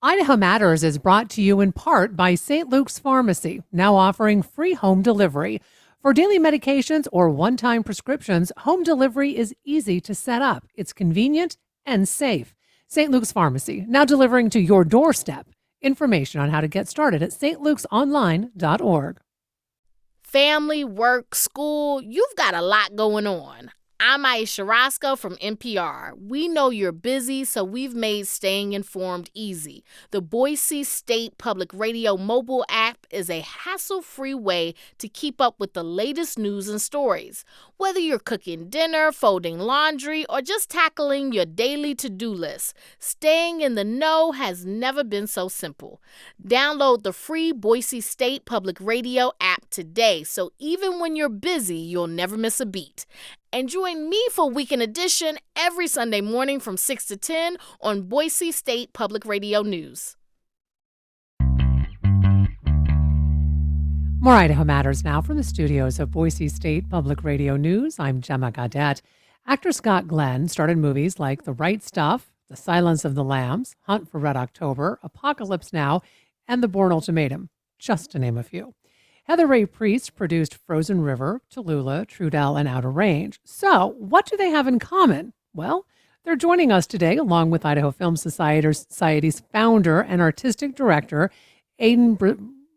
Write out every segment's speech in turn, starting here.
Idaho Matters is brought to you in part by St. Luke's Pharmacy, now offering free home delivery. For daily medications or one-time prescriptions, home delivery is easy to set up. It's convenient and safe. St. Luke's Pharmacy, now delivering to your doorstep. Information on how to get started at stlukesonline.org. Family, work, school, you've got a lot going on. I'm Aisha Roscoe from NPR. We know you're busy, so we've made staying informed easy. The Boise State Public Radio mobile app is a hassle-free way to keep up with the latest news and stories. Whether you're cooking dinner, folding laundry, or just tackling your daily to-do list, staying in the know has never been so simple. Download the free Boise State Public Radio app today, so even when you're busy, you'll never miss a beat. And join me for Weekend Edition every Sunday morning from 6 to 10 on Boise State Public Radio News. More Idaho Matters now from the studios of Boise State Public Radio News. I'm Gemma Gaudette. Actor Scott Glen starred in movies like The Right Stuff, The Silence of the Lambs, Hunt for Red October, Apocalypse Now, and The Bourne Ultimatum, just to name a few. Heather Ray Priest produced Frozen River, Tallulah, Trudell, and Outer Range. So, what do they have in common? Well, they're joining us today, along with Idaho Film Society's founder and artistic director, Aidan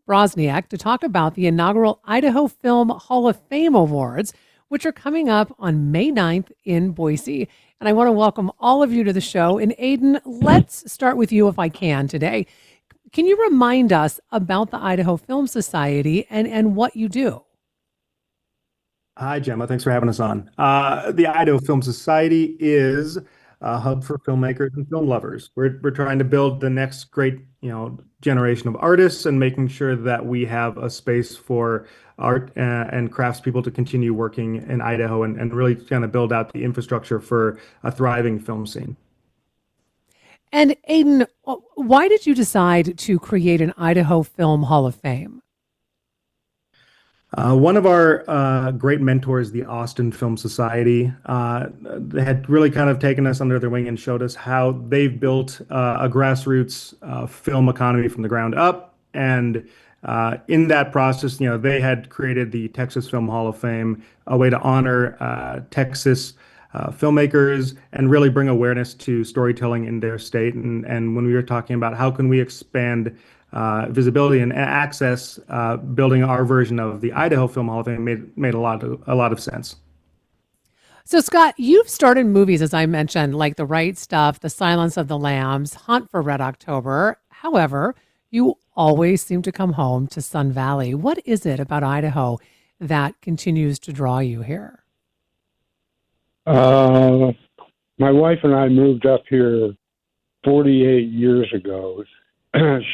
Brosniak, to talk about the inaugural Idaho Film Hall of Fame Awards, which are coming up on May 9th in Boise. And I want to welcome all of you to the show. And Aidan, let's start with you if I can today. Can you remind us about the Idaho Film Society and what you do? Hi, Gemma. Thanks for having us on. The Idaho Film Society is a hub for filmmakers and film lovers. We're trying to build the next great, generation of artists and making sure that we have a space for art and craftspeople to continue working in Idaho and really kind of build out the infrastructure for a thriving film scene. And Aidan, why did you decide to create an Idaho Film Hall of Fame? One of our great mentors, the Austin Film Society, they had really kind of taken us under their wing and showed us how they've built a grassroots film economy from the ground up. And in that process, they had created the Texas Film Hall of Fame, a way to honor Texas filmmakers and really bring awareness to storytelling in their state. And when we were talking about how can we expand visibility and access, building our version of the Idaho Film Hall of Fame made a lot of sense. So Scott, you've starred in movies, as I mentioned, like The Right Stuff, The Silence of the Lambs, Hunt for Red October. However, you always seem to come home to Sun Valley. What is it about Idaho that continues to draw you here? My wife and I moved up here 48 years ago.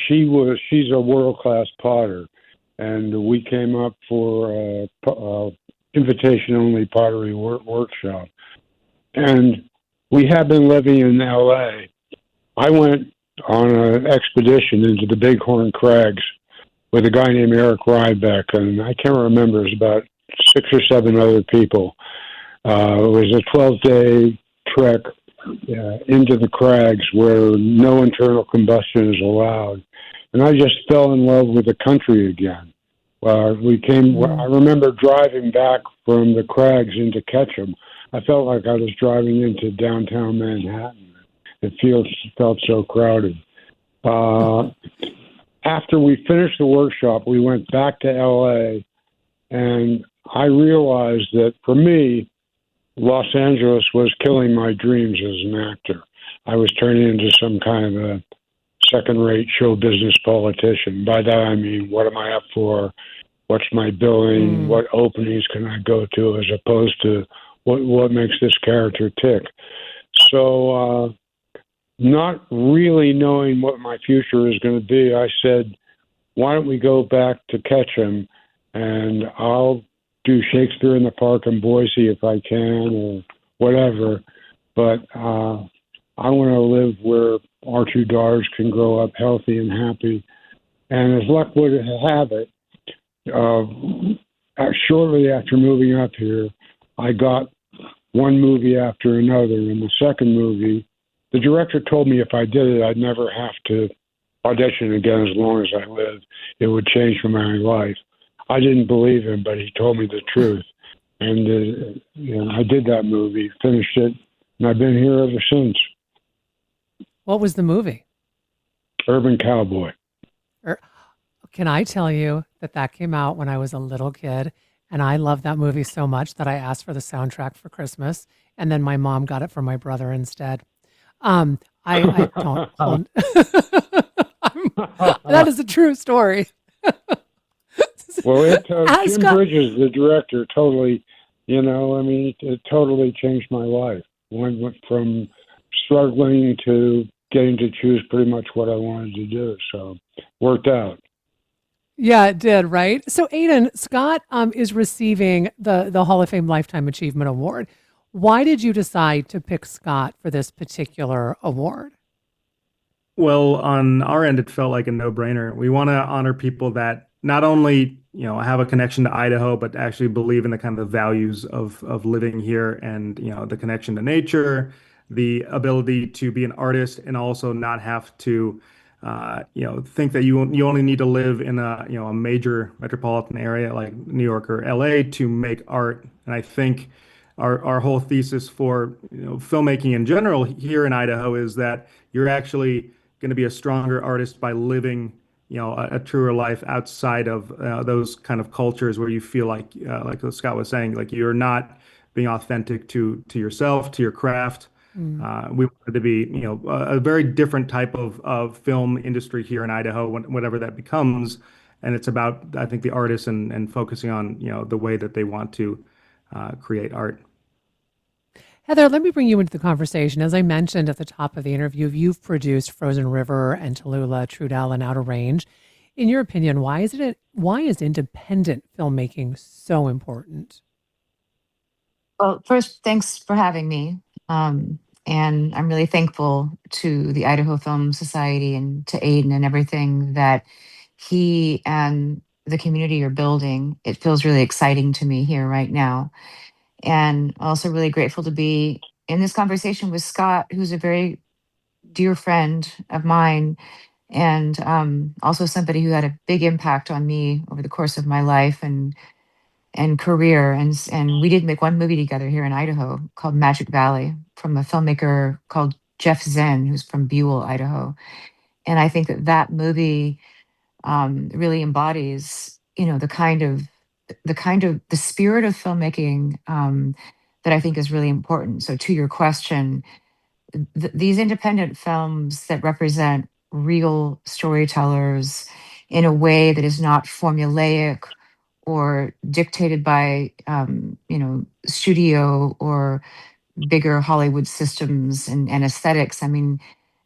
She's a world-class potter, and we came up for a invitation-only pottery workshop. And we have been living in L.A. I went on an expedition into the Bighorn Crags with a guy named Eric Ryback, and I can't remember, it was about 6 or 7 other people. It was a 12-day trek into the crags where no internal combustion is allowed. And I just fell in love with the country again. I remember driving back from the crags into Ketchum. I felt like I was driving into downtown Manhattan. It felt so crowded. After we finished the workshop, we went back to L.A., and I realized that for me, Los Angeles was killing my dreams as an actor. I was turning into some kind of a second-rate show business politician. By that I mean, what am I up for? What's my billing? What openings can I go to, as opposed to what makes this character tick? So, not really knowing what my future is going to be, I said, why don't we go back to Ketchum, and I'll do Shakespeare in the Park in Boise if I can, or whatever. But I want to live where our 2 daughters can grow up healthy and happy. And as luck would have it, shortly after moving up here, I got one movie after another. And the second movie, the director told me if I did it, I'd never have to audition again as long as I lived. It would change my life. I didn't believe him, but he told me the truth. And I did that movie, finished it, and I've been here ever since. What was the movie? Urban Cowboy. Or, can I tell you that that came out when I was a little kid, and I loved that movie so much that I asked for the soundtrack for Christmas, and then my mom got it for my brother instead. I don't hold. That is a true story. Well, Jim Scott, Bridges, the director, totally, it totally changed my life. Went from struggling to getting to choose pretty much what I wanted to do. So worked out. yeah, it did, right? So Aiden, Scott is receiving the Hall of Fame Lifetime Achievement Award. Why did you decide to pick Scott for this particular award? Well, on our end, it felt like a no-brainer. We want to honor people that not only, have a connection to Idaho, but actually believe in the kind of values of living here and, the connection to nature, the ability to be an artist and also not have to, think that you only need to live in a major metropolitan area like New York or LA to make art. And I think our whole thesis for, filmmaking in general here in Idaho is that you're actually going to be a stronger artist by living, a truer life outside of those kind of cultures where you feel like Scott was saying, like you're not being authentic to yourself, to your craft. We wanted to be, a very different type of film industry here in Idaho, whatever that becomes. And it's about, I think, the artists and focusing on, the way that they want to create art. Heather, let me bring you into the conversation. As I mentioned at the top of the interview, you've produced Frozen River and Tallulah, Trudell, and Outer Range. In your opinion, why is independent filmmaking so important? Well, first, thanks for having me. And I'm really thankful to the Idaho Film Society and to Aiden and everything that he and the community are building. It feels really exciting to me here right now. And also really grateful to be in this conversation with Scott, who's a very dear friend of mine, and also somebody who had a big impact on me over the course of my life and career. And we did make one movie together here in Idaho called Magic Valley from a filmmaker called Jeff Zen, who's from Buell, Idaho. And I think that that movie really embodies, the spirit of filmmaking that I think is really important. So to your question, these independent films that represent real storytellers in a way that is not formulaic or dictated by studio or bigger Hollywood systems and aesthetics. I mean,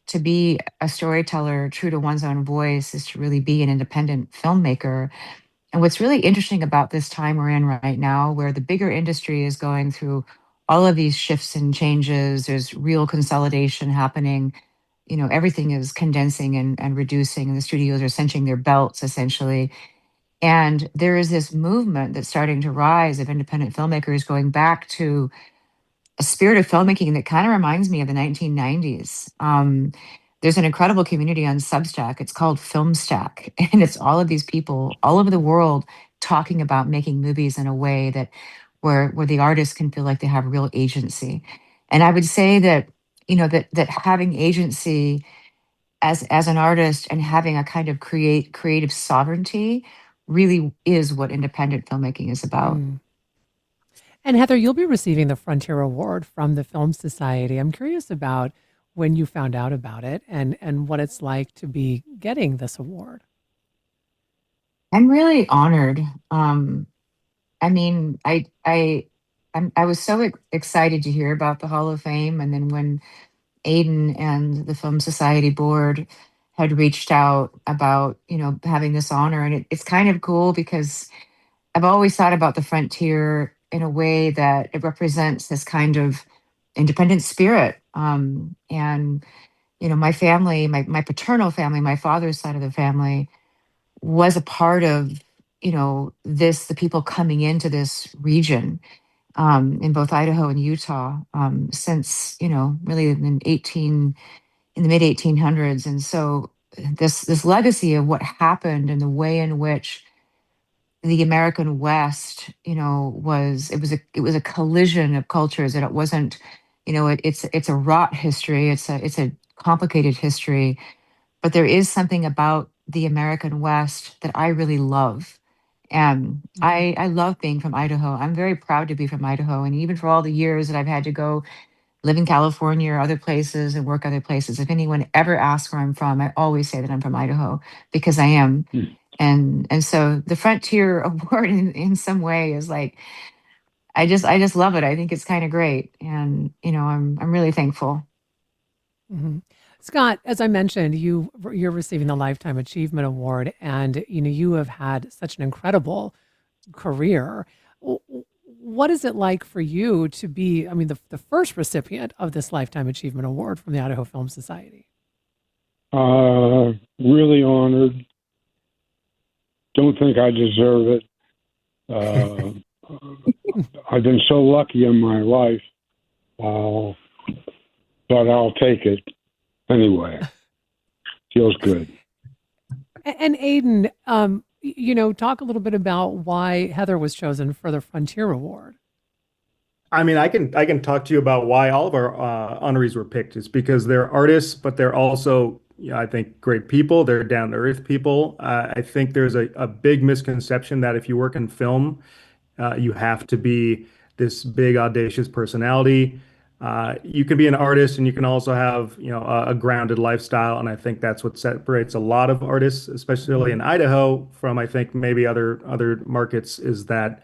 to be a storyteller true to one's own voice is to really be an independent filmmaker. And what's really interesting about this time we're in right now, where the bigger industry is going through all of these shifts and changes, there's real consolidation happening. Everything is condensing and reducing, and the studios are cinching their belts essentially. And there is this movement that's starting to rise of independent filmmakers going back to a spirit of filmmaking that kind of reminds me of the 1990s. There's an incredible community on Substack. It's called Filmstack, and it's all of these people all over the world talking about making movies in a way that where the artists can feel like they have real agency. And I would say that that having agency as an artist and having a kind of creative sovereignty really is what independent filmmaking is about. Mm. And Heather, you'll be receiving the Frontier Award from the Film Society. I'm curious about when you found out about it and what it's like to be getting this award. I'm really honored. I mean, I was so excited to hear about the Hall of Fame, and then when Aiden and the Film Society board had reached out about having this honor, and it's kind of cool because I've always thought about the frontier in a way that it represents this kind of independent spirit. And my family, my paternal family, my father's side of the family was a part of the people coming into this region in both Idaho and Utah since really in the mid 1800s. And so this legacy of what happened and the way in which the American West, it was a collision of cultures, and it wasn't, it's a wrought history. It's a complicated history, but there is something about the American West that I really love. And Mhm. I love being from Idaho. I'm very proud to be from Idaho. And even for all the years that I've had to go live in California or other places and work other places, if anyone ever asks where I'm from, I always say that I'm from Idaho because I am. Hmm. And so the Frontier Award in some way is like, I just love it. I think it's kind of great. And, I'm really thankful. Mhm. Scott, as I mentioned, you're receiving the Lifetime Achievement Award, and you have had such an incredible career. What is it like for you to be, I mean, the first recipient of this Lifetime Achievement Award from the Idaho Film Society? Really honored. Don't think I deserve it. Uh, I've been so lucky in my life, uh, but I'll take it anyway. Feels good. And Aiden, talk a little bit about why Heather was chosen for the Frontier Award. I mean, I can talk to you about why all of our honorees were picked. It's because they're artists, but they're also, I think, great people. They're down to earth people. I think there's a big misconception that if you work in film, you have to be this big, audacious personality. You can be an artist, and you can also have, a grounded lifestyle. And I think that's what separates a lot of artists, especially Mhm. in Idaho, from I think maybe other markets, is that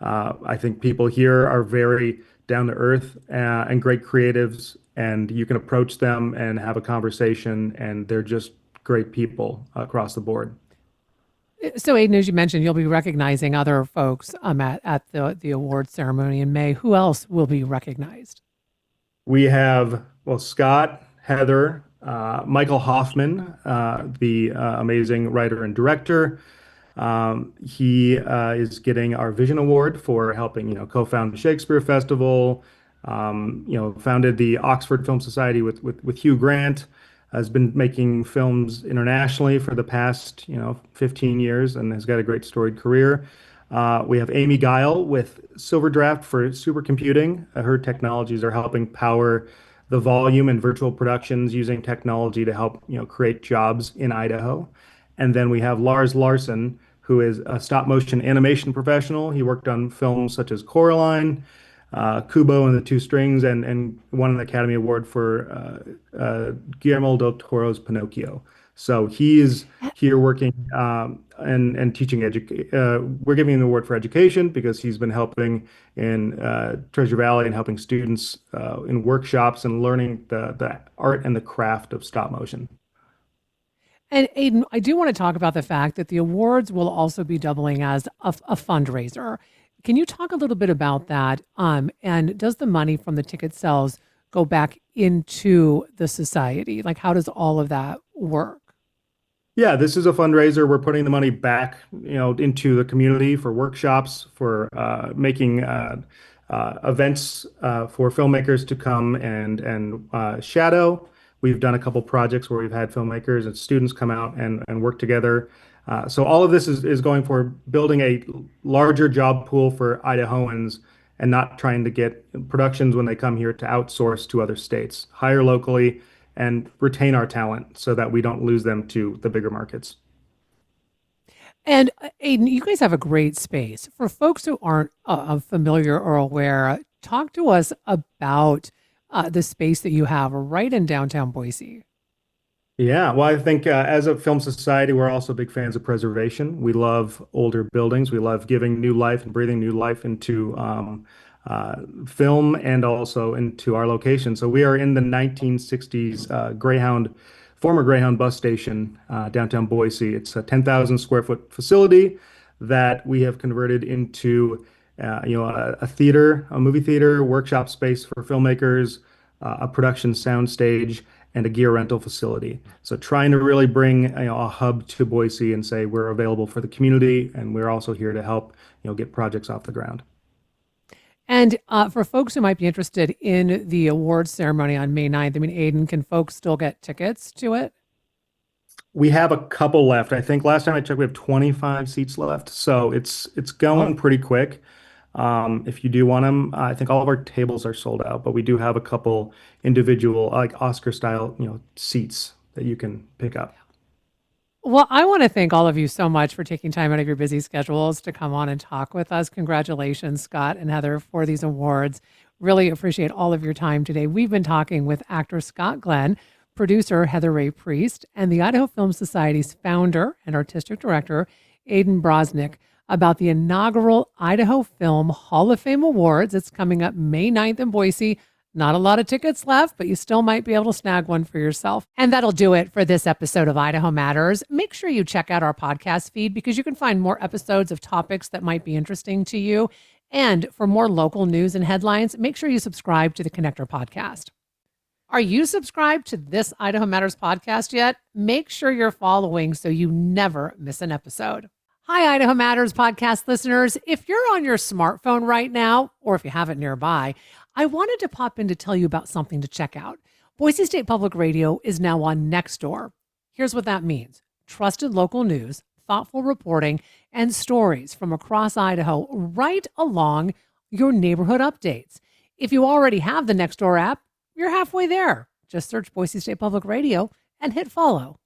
I think people here are very down to earth and great creatives, and you can approach them and have a conversation, and they're just great people across the board. So, Aiden, as you mentioned, you'll be recognizing other folks at the award ceremony in May. Who else will be recognized? We have, well, Scott, Heather, Michael Hoffman, the amazing writer and director. He is getting our Vision Award for helping, co-found the Shakespeare Festival. Founded the Oxford Film Society with Hugh Grant. Has been making films internationally for the past, 15 years, and has got a great storied career. We have Amy Guile with Silver Draft for supercomputing. Her technologies are helping power the volume and virtual productions using technology to help, create jobs in Idaho. And then we have Lars Larson, who is a stop motion animation professional. He worked on films such as Coraline, Kubo and the Two Strings, and won an Academy Award for Guillermo del Toro's Pinocchio. So he is here working and teaching we're giving him the award for education because he's been helping in Treasure Valley and helping students in workshops and learning the art and the craft of stop motion. And Aiden, I do want to talk about the fact that the awards will also be doubling as a fundraiser. Can you talk a little bit about that? And does the money from the ticket sales go back into the society? Like, how does all of that work? Yeah, this is a fundraiser. We're putting the money back, into the community for workshops, for making events for filmmakers to come and shadow. We've done a couple projects where we've had filmmakers and students come out and work together. So all of this is going for building a larger job pool for Idahoans and not trying to get productions when they come here to outsource to other states. Hire locally and retain our talent so that we don't lose them to the bigger markets. And Aiden, you guys have a great space. For folks who aren't familiar or aware, talk to us about the space that you have right in downtown Boise. Yeah, well, I think as a film society, we're also big fans of preservation. We love older buildings. We love giving new life and breathing new life into film and also into our location. So we are in the 1960s former Greyhound bus station, downtown Boise. It's a 10,000 square foot facility that we have converted into, a theater, a movie theater, workshop space for filmmakers, a production soundstage, and a gear rental facility. So trying to really bring, a hub to Boise and say we're available for the community, and we're also here to help, get projects off the ground. And for folks who might be interested in the awards ceremony on May 9th, I mean, Aiden, can folks still get tickets to it? We have a couple left. I think last time I checked, we have 25 seats left, so it's going Oh, pretty quick. If you do want them, I think all of our tables are sold out, but we do have a couple individual, like Oscar style, seats that you can pick up. well, I want to thank all of you so much for taking time out of your busy schedules to come on and talk with us. Congratulations, Scott and Heather, for these awards. Really appreciate all of your time today. We've been talking with actor Scott Glenn, producer Heather Ray Priest, and the Idaho Film Society's founder and artistic director, Aidan Brosnick, about the inaugural Idaho Film Hall of Fame Awards. It's coming up May 9th in Boise. Not a lot of tickets left, but you still might be able to snag one for yourself. And that'll do it for this episode of Idaho Matters. Make sure you check out our podcast feed because you can find more episodes of topics that might be interesting to you. And for more local news and headlines, make sure you subscribe to the Connector podcast. Are you subscribed to this Idaho Matters podcast yet? Make sure you're following so you never miss an episode. Hi, Idaho Matters podcast listeners. If you're on your smartphone right now, or if you have it nearby, I wanted to pop in to tell you about something to check out. Boise State Public Radio is now on Nextdoor. Here's what that means. Trusted local news, thoughtful reporting, and stories from across Idaho right along your neighborhood updates. If you already have the Nextdoor app, you're halfway there. Just search Boise State Public Radio and hit follow.